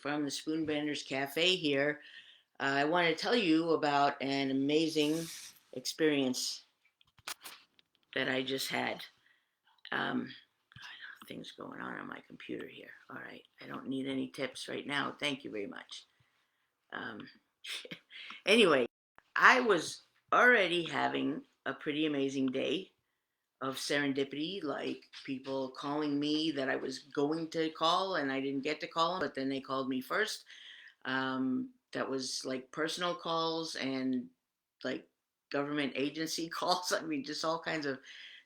from the Spoonbenders Cafe here. I want to tell you about an amazing experience that I just had. Um, Things going on my computer here. All right, I don't need any tips right now. Thank you very much. Um, anyway, I was already having a pretty amazing day of serendipity, like people calling me that I was going to call and I didn't get to call them, but then they called me first. That was like personal calls and like government agency calls. I mean, just all kinds of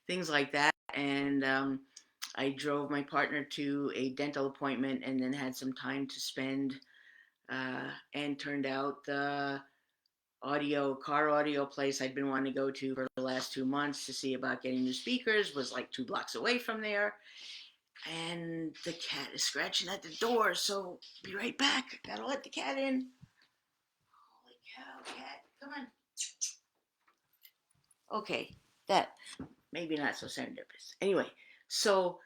things like that. And I drove my partner to a dental appointment and then had some time to spend. And turned out the car audio place I'd been wanting to go to for the last 2 months to see about getting new speakers was like 2 blocks away from there. And the cat is scratching at the door, so be right back. Gotta let the cat in. Holy cow, cat, come on. Okay, that maybe not so serendipitous. Anyway, so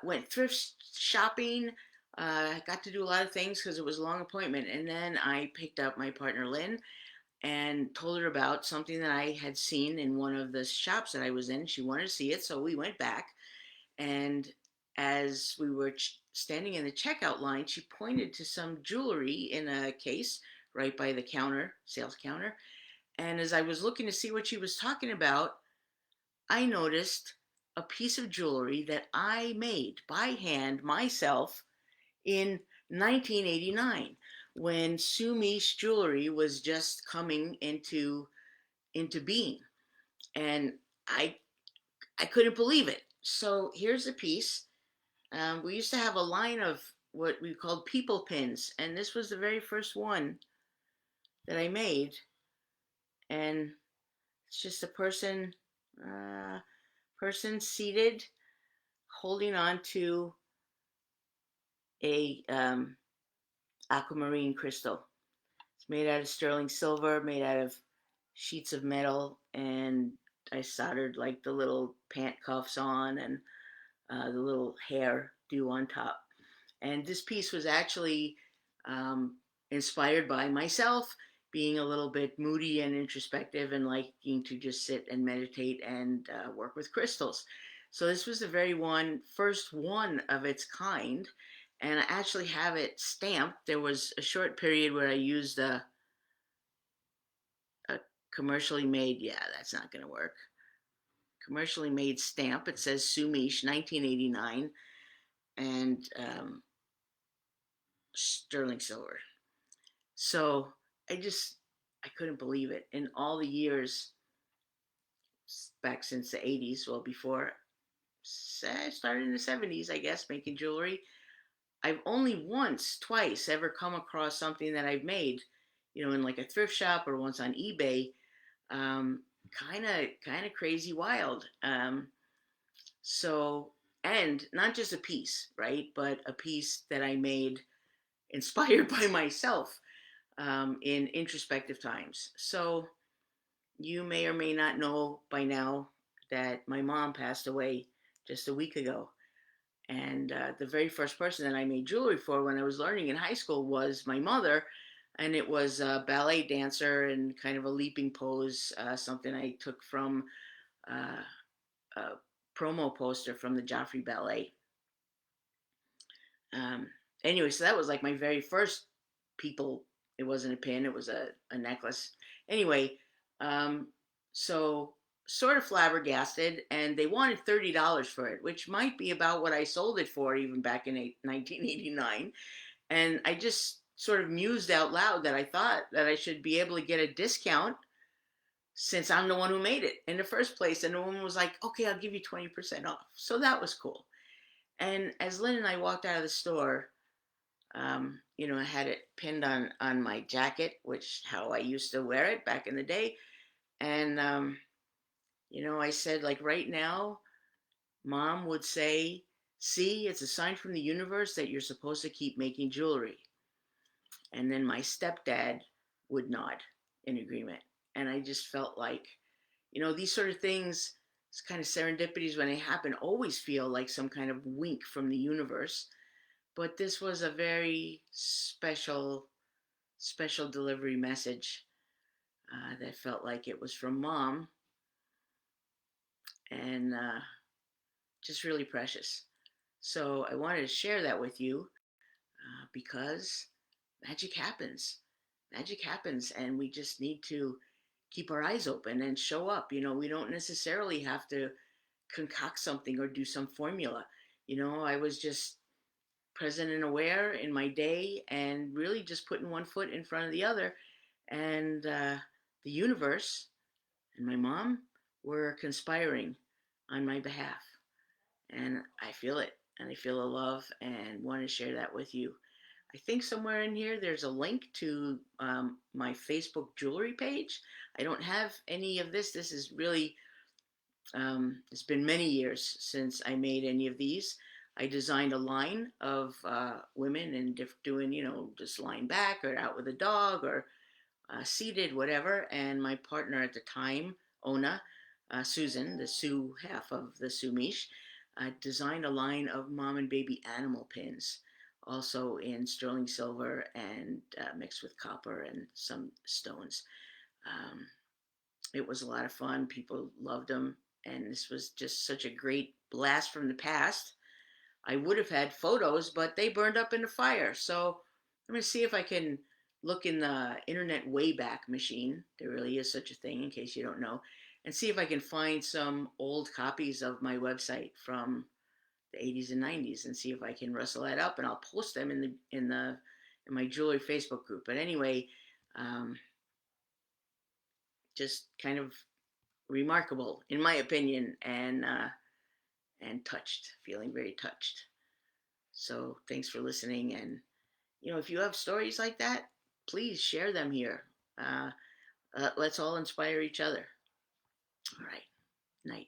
went thrift shopping. Got to do a lot of things because it was a long appointment. And then I picked up my partner Lynn and told her about something that I had seen in one of the shops that I was in. She wanted to see it, so we went back. And as we were standing in the checkout line, she pointed to some jewelry in a case right by the counter, sales counter. And as I was looking to see what she was talking about, I noticed a piece of jewelry that I made by hand myself in 1989 when Sumish jewelry was just coming into being. And I I couldn't believe it. So here's a piece. We used to have a line of what we called people pins, and this was the very first one that I made. And it's just a uh, person seated, holding on to a aquamarine crystal. It's made out of sterling silver, made out of sheets of metal, and I soldered like the little pant cuffs on and the little hair do on top. And this piece was actually um, inspired by myself being a little bit moody and introspective and liking to just sit and meditate and work with crystals. So this was the first one of its kind, and I actually have it stamped. There was a short period where I used a commercially made, yeah, that's not going to work. Commercially made stamp. It says Sumish 1989 and sterling silver. So I couldn't believe it. In all the years back since the 80s, well, before I started in the 70s, I guess, making jewelry, I've only twice ever come across something that I've made, in like a thrift shop or once on eBay. Kind of crazy wild. So, and not just a piece, right? But a piece that I made inspired by myself in introspective times. So, you may or may not know by now that my mom passed away just a week ago. And the very first person that I made jewelry for when I was learning in high school was my mother. And it was a ballet dancer and kind of a leaping pose, something I took from uh, a promo poster from the Joffrey Ballet. Um, anyway, so that was like my very first people. It wasn't a pin, it was a necklace. Anyway, um, so sort of flabbergasted, and they wanted $30 for it, which might be about what I sold it for even back in 1989. And I just sort of mused out loud that I thought that I should be able to get a discount since I'm the one who made it in the first place. And the woman was like, okay, I'll give you 20% off. So that was cool. And as Lynn and I walked out of the store, I had it pinned on my jacket, which how I used to wear it back in the day. And I said, like, right now, Mom would say, see, it's a sign from the universe that you're supposed to keep making jewelry. And then my stepdad would nod in agreement. And I just felt like, these sort of things, it's kind of serendipities when they happen, always feel like some kind of wink from the universe. But this was a very special delivery message that felt like it was from mom, and just really precious. So I wanted to share that with you because magic happens. Magic happens, and we just need to keep our eyes open and show up. We don't necessarily have to concoct something or do some formula. I was just present and aware in my day and really just putting one foot in front of the other. And the universe and my mom were conspiring on my behalf. And I feel it, and I feel the love, and want to share that with you. I think somewhere in here there's a link to my Facebook jewelry page. I don't have any of this. This is really, it's been many years since I made any of these. I designed a line of women and doing, just lying back or out with a dog or seated, whatever. And my partner at the time, Ona, Susan, the Sioux half of the Sumish, designed a line of mom and baby animal pins, also in sterling silver and mixed with copper and some stones. Um, it was a lot of fun. People loved them, and this was just such a great blast from the past. I would have had photos, but they burned up in the fire. So I'm going to see if I can look in the Internet Wayback Machine. There really is such a thing, in case you don't know, and see if I can find some old copies of my website from the 80s and 90s, and see if I can rustle that up, and I'll post them in my jewelry Facebook group. But anyway, um, just kind of remarkable, in my opinion, and touched, feeling very touched. So thanks for listening, and if you have stories like that, please share them here. Let's all inspire each other. All right, night.